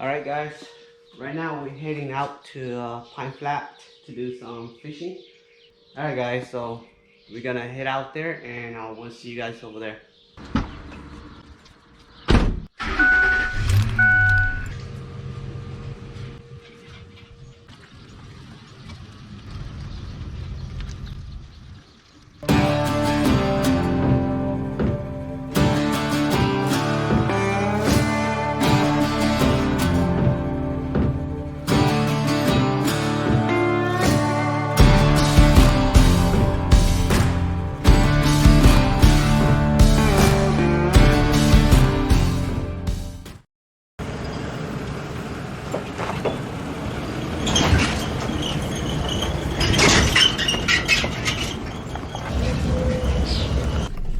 Alright guys, right now we're heading out to Pine Flat to do some fishing. Alright guys, so we're gonna head out there and I will see you guys over there.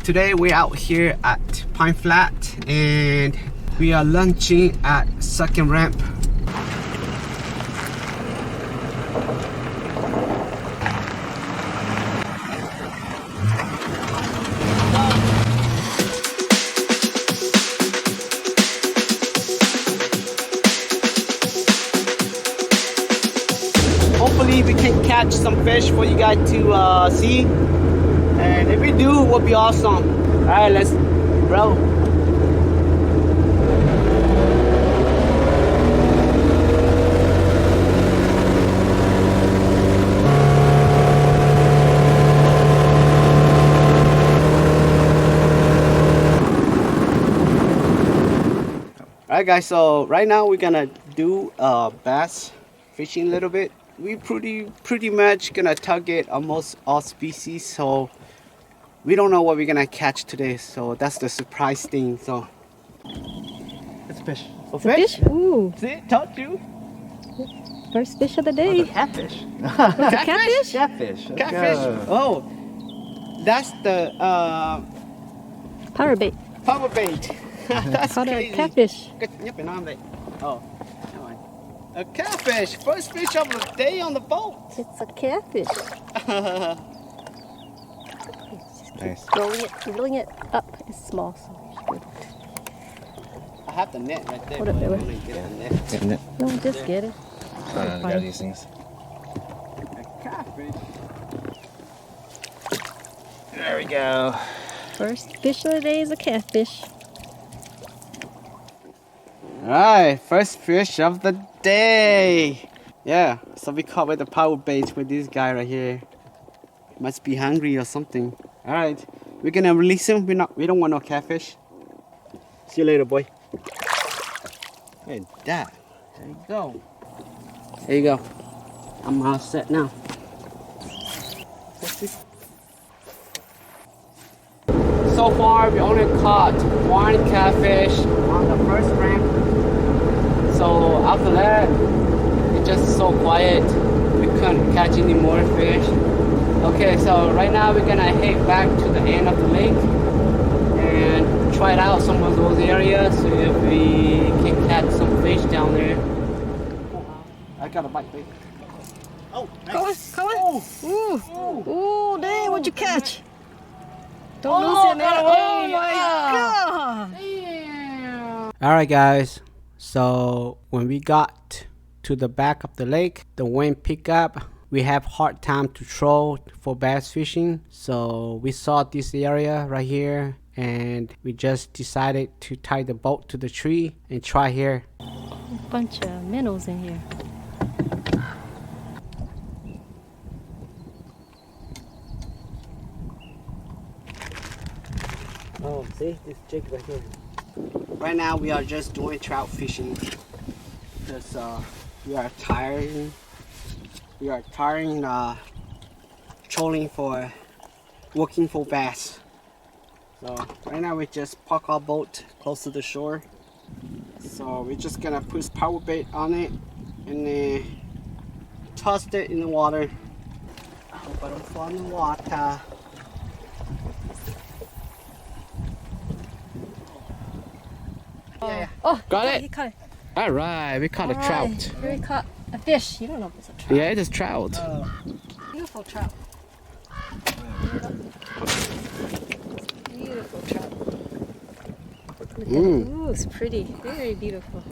Today we're out here at Pine Flat and we are lunching at Second Ramp. Hopefully we can catch some fish for you guys to see. And if we do, it will be awesome. Alright, let's roll. Alright guys, so right now we're gonna do bass fishing a little bit. We pretty much gonna target almost all species, so we don't know what we're gonna catch today, so that's the surprise thing. So it's a fish. A fish? Ooh. See, told you. First fish of the day. Oh, catfish. What's a catfish? Catfish. Catfish. Oh, that's the Power bait. power bait. That's Called crazy. a catfish. Oh, come on. A catfish. First fish of the day on the boat. It's a catfish. Nice. Rolling it up. It's small, so you should. I have the net right there. Hold it but I there. wanna get the net. Getting it. No, just get it. I got these things. A catfish. There we go. First fish of the day is a catfish. Alright, first fish of the day. Yeah, so we caught with the power bait with this guy right here. Must be hungry or something. Alright, we're gonna release him. We don't want no catfish. See you later, boy. Hey, Dad. There you go. There you go. I'm all set now. So far, we only caught one catfish on the first ramp. So after that, it's just so quiet. We couldn't catch any more fish. Okay, so right now we're gonna head back to the end of the lake and try it out some of those areas. So if we can catch some fish down there. I got a bite, babe. Oh, nice. Come on. Ooh. Ooh, dang, what'd you catch? Don't Oh, lose it, man. got Oh away. my God. Alright guys, so when we got to the back of the lake, the wind picked up. We have hard time to throw for bass fishing, so we saw this area right here and we just decided to tie the boat to the tree and try here. A bunch of minnows in here. Oh, see this jig right here. Right now we are just doing trout fishing because we are tiring. We are tiring trolling for working for bass. So right now we just park our boat close to the shore. So we're just gonna put power bait on it and then toss it in the water. I hope I don't fall in the water. Yeah. Oh, Got it? He caught it. Alright, we caught a trout. Here we caught a fish. You don't know if it's a trout. Yeah, it is trout. Beautiful trout. Beautiful trout. Look at it. Ooh, it's pretty. Very beautiful.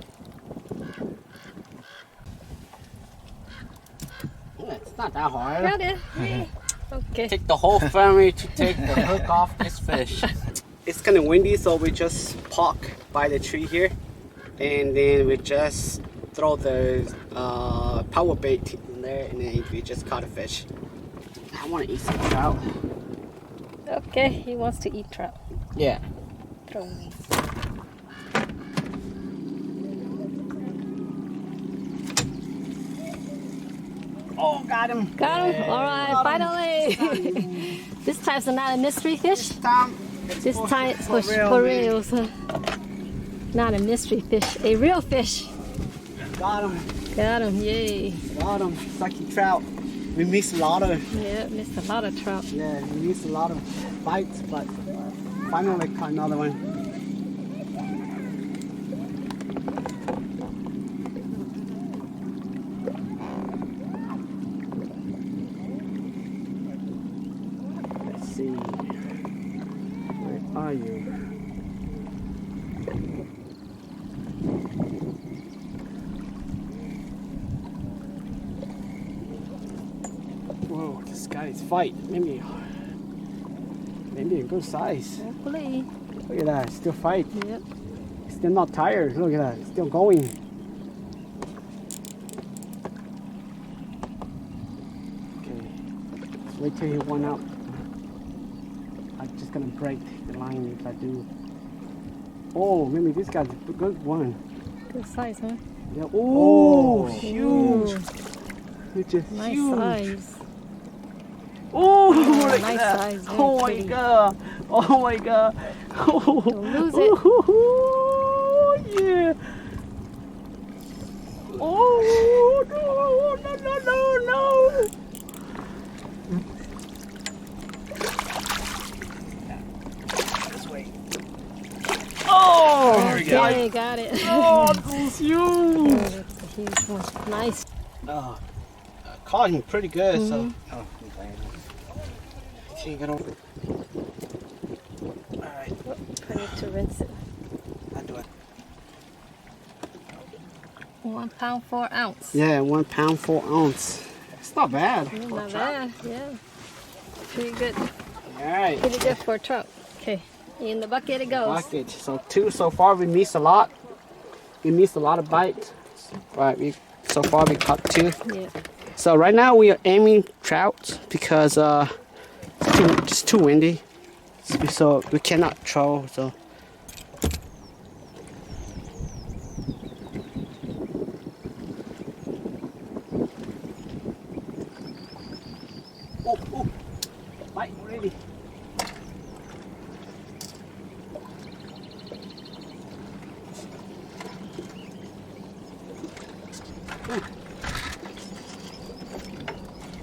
not that hard. Okay. Okay. Take the whole family to take the hook off this fish. It's kind of windy, so we just park by the tree here, and then we just throw the power bait in there, and then we just caught a fish. I want to eat some trout. Okay, he wants to eat trout. Yeah. Throw me. Oh, got him. Got him? Yeah, All right, got him. finally. This time's not a mystery fish. This time it's for real. So not a mystery fish, a real fish. Got him. Got him, yay. Got him. Sucky trout. We missed a lot of. Yeah, missed a lot of trout. Yeah, we missed a lot of bites, but finally caught another one. Let's see. Where are you? Whoa, this guy is fight. Maybe a good size. Hopefully. Look at that, still fight. Yep. Still not tired. Look at that, it's still going. Okay, let's wait till he one out. I'm just gonna break the line if I do. Oh, maybe this guy's a good one. Good size, huh? Yeah. Oh, huge. Ooh, It's just nice huge. size. Oh, look nice at that. size, very Oh my pretty. god. Oh my god. Oh, Don't lose it. Oh, yeah. Oh, no. This way. Oh, there we go. Okay, got it. Oh, this is huge. Oh, that's a huge one. Nice. Oh, I caught him pretty good, so. Mhm. Oh, can't get over it. Alright, I need to rinse it. I'll do it. 1 pound 4 ounce. Yeah, 1 pound 4 ounce. It's not bad. for Not trout. bad, yeah. Pretty good. Alright, Pretty good for a trout. Okay, in the bucket it goes. bucket. So 2 so far. We missed a lot. We missed a lot of bites. Right, so far we caught 2. Yeah. So right now we are aiming trout because it's too windy. So we cannot throw. So. Oh, bite already.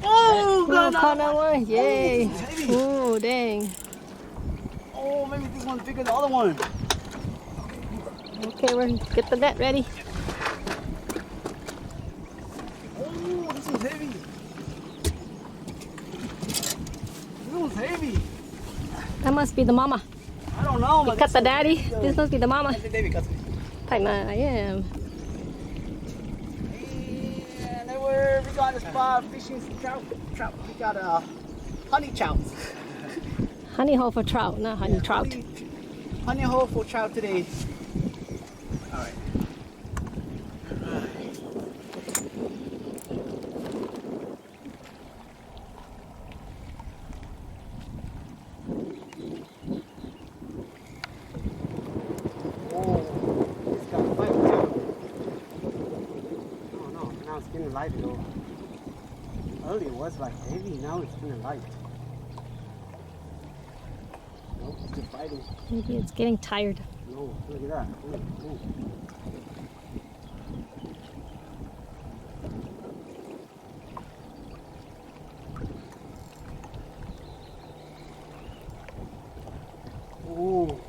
Oh, Oh, caught that one. Yay. it's heavy. Oh, dang. Oh, maybe this one's bigger than the other one. Okay, we're get the net ready. Oh, this one's heavy. This one's heavy. That must be the mama. I don't know. We but cut the this daddy. one- This must be the mama. David cut it. Probably not. I am. And we got a spot fishing some trout. We got a honey trout. Honey hole for trout, not honey trout. Honey hole for trout today. All right. Oh, it's got a bite too. Oh no, now it's getting light though. Earlier it was like heavy, now it's getting light. Nope, it's just biting. Maybe it's getting tired. No, look at that. Ooh, ooh. Ooh,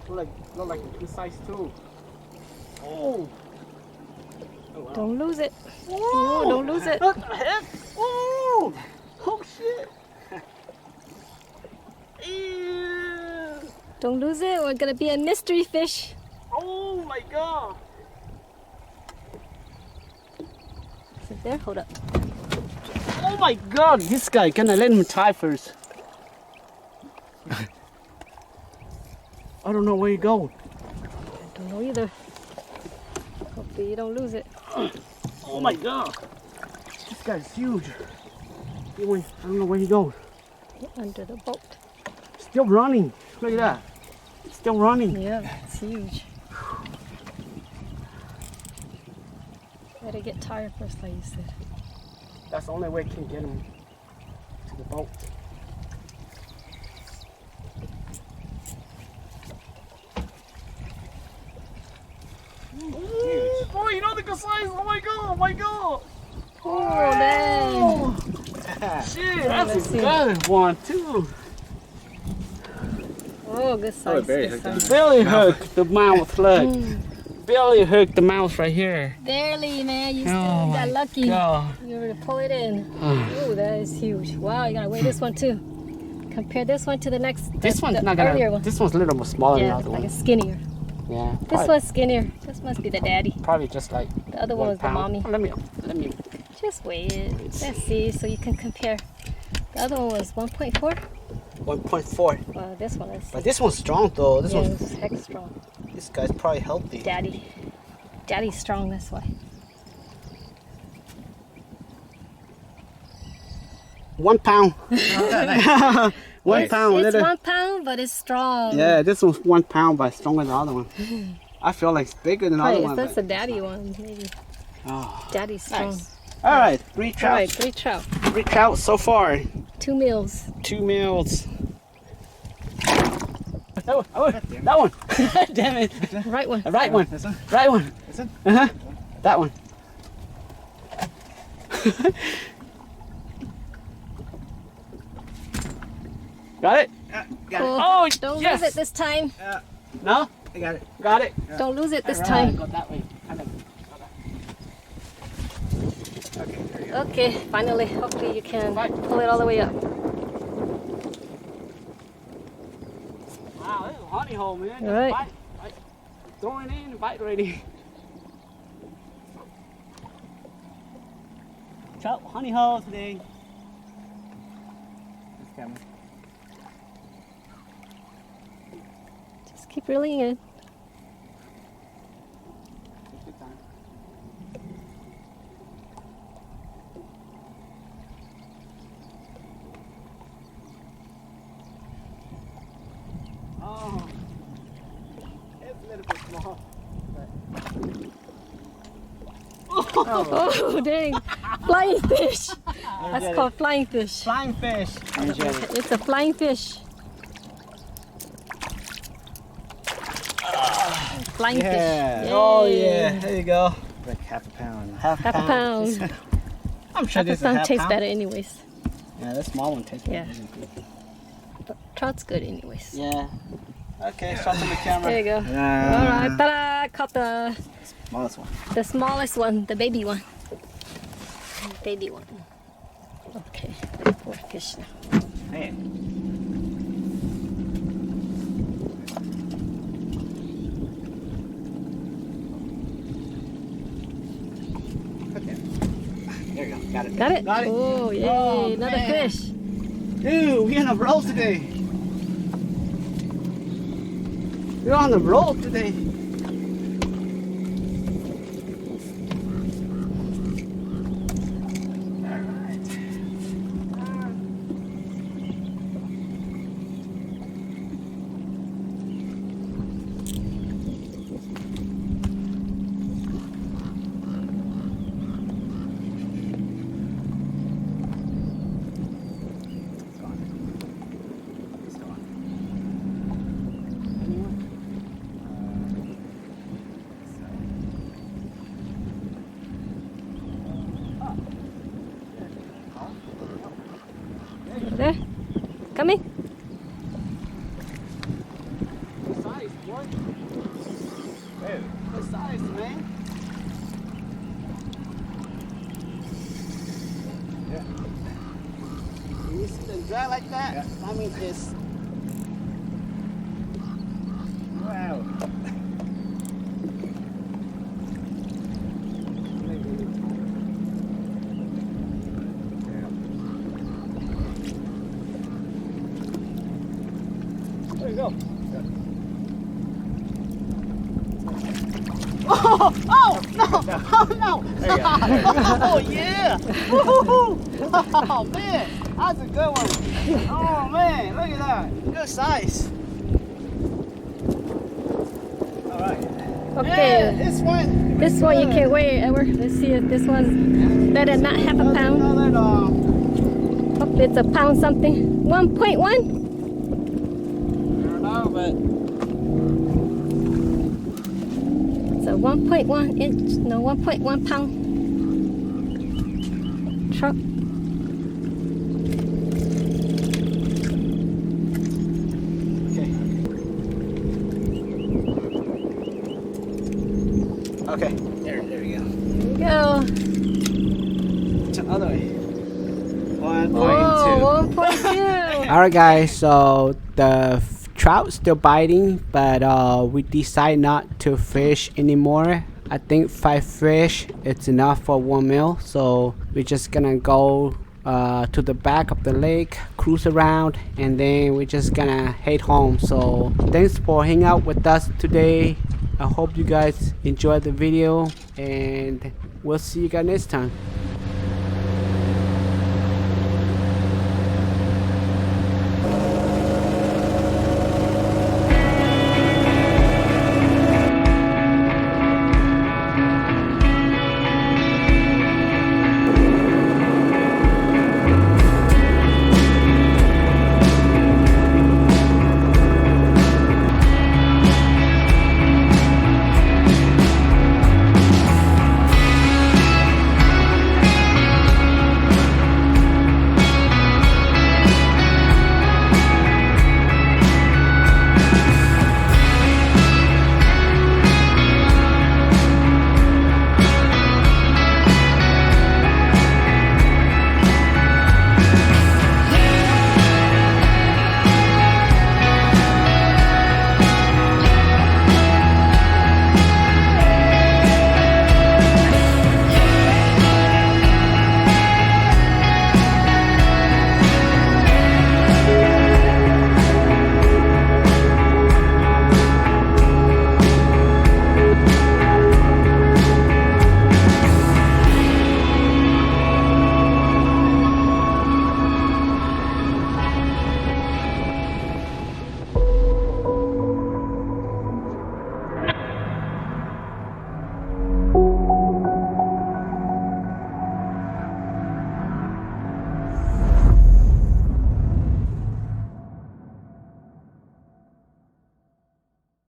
look like a good size too. Oh. Oh, wow. Don't lose it. Whoa! Oh, don't lose it. What the heck? Oh! Oh shit! Ew. Don't lose it. We're gonna be a mystery fish. Oh my god! Sit there. Hold up. Oh my God, this guy, can I let him try first? I don't know where he go. I don't know either. Hopefully you don't lose it. Oh my God, this guy's huge. He went, I don't know where he goes. Under the boat. Still running, look at that. Still running. Yeah, it's huge. Gotta get tired first, like you said. That's the only way I can get him to the boat. Huge. Boy, you know the good size. Oh my God, oh my God. Oh, dang. Shit, that's a good one too. Oh, good size. very Good hooked size. Barely hooked the mouth, look. Barely hooked the mouth right here. Barely, man. You still Oh got my lucky. God. You were to pull it in. Oh, that is huge. Wow, you gotta weigh this one too. Compare this one to the next. This one's the not gonna. earlier one. This one's a little more smaller Yeah, than the other like one. it's skinnier. Yeah. This Probably, one's skinnier. This must be the daddy. probably just like The other one was the pound. mommy. Oh, let me. Just weigh it. Let's see, so you can compare. The other one was 1.4. 1.4. Well, this one is. But this one's strong though. This Yeah, one's. it's heck strong. This guy's probably healthy. Daddy. Daddy's strong, that's why. 1 pound. 1 pound. It's little. 1 pound, but it's strong. Yeah, this one's 1 pound, but stronger than the other one. I feel like it's bigger than the other Right, one. that's but- a daddy one, maybe. Oh, Daddy's strong. nice. All right, 3 All trout. right, 3 trout. 3 trout so far. 2 meals. 2 meals. Oh, that one. Damn it. Right one. The right one. This one? Right one. This one? Uh-huh. That one. Got it? Cool. Oh, Don't yes. lose it this time. No? I got it. Got it? Don't lose it this All right, time. Go that way. Okay, there you go. Okay, finally. Hopefully you can Right. pull it all the way up. Wow, this is a honey hole, man. Just All right. bite. Throw it in, bite ready. Trout honey hole today. It's coming. Just keep reeling in. Good time. Oh, it's a little bit small. Oh, dang. Flying fish. That's called flying fish. Flying fish. It's a flying fish. Flying Yeah. fish. Oh Yay. yeah, there you go. Like half a pound. Half Half a pound. I'm sure Half a this is pound half tastes pound. better anyways. Yeah, that small one tastes Yeah. better. But trout's good anyways. Yeah. Okay, shot on the camera. There you go. Yeah. All right, ta-da! Caught Smallest one. the smallest one, the baby one. Baby one. Okay, poor fish now. Man. Okay. There you go. Got it. Got it? Got it. Oh, yay, Oh, another man. fish. Dude, we on a roll today. We're on the roll today. Over there. Coming. Good size, boy. Good size, man. Yeah. When you see them dry like that, Yeah. that means it's Wow. Oh, oh, no, oh, no. Oh, yeah. Woo-hoo-hoo. Oh, man, that's a good one. Oh, man, look at that. Good size. All right. Okay. Yeah, this one. This one you can weigh it, Edward. Let's see if this one's better than not half a pound. Hopefully it's a pound something. 1.1? I don't know, but It's a 1.1 inch, no, 1.1 pound trout. okay. There we go. There we go. Turn the other way. 1.2. Oh, 1.2. All right, guys. So the trout still biting, but we decide not to fish anymore. I think 5 fish it's enough for 1 meal. So we're just gonna go to the back of the lake, cruise around, and then we're just gonna head home. So thanks for hanging out with us today. I hope you guys enjoyed the video, and we'll see you guys next time.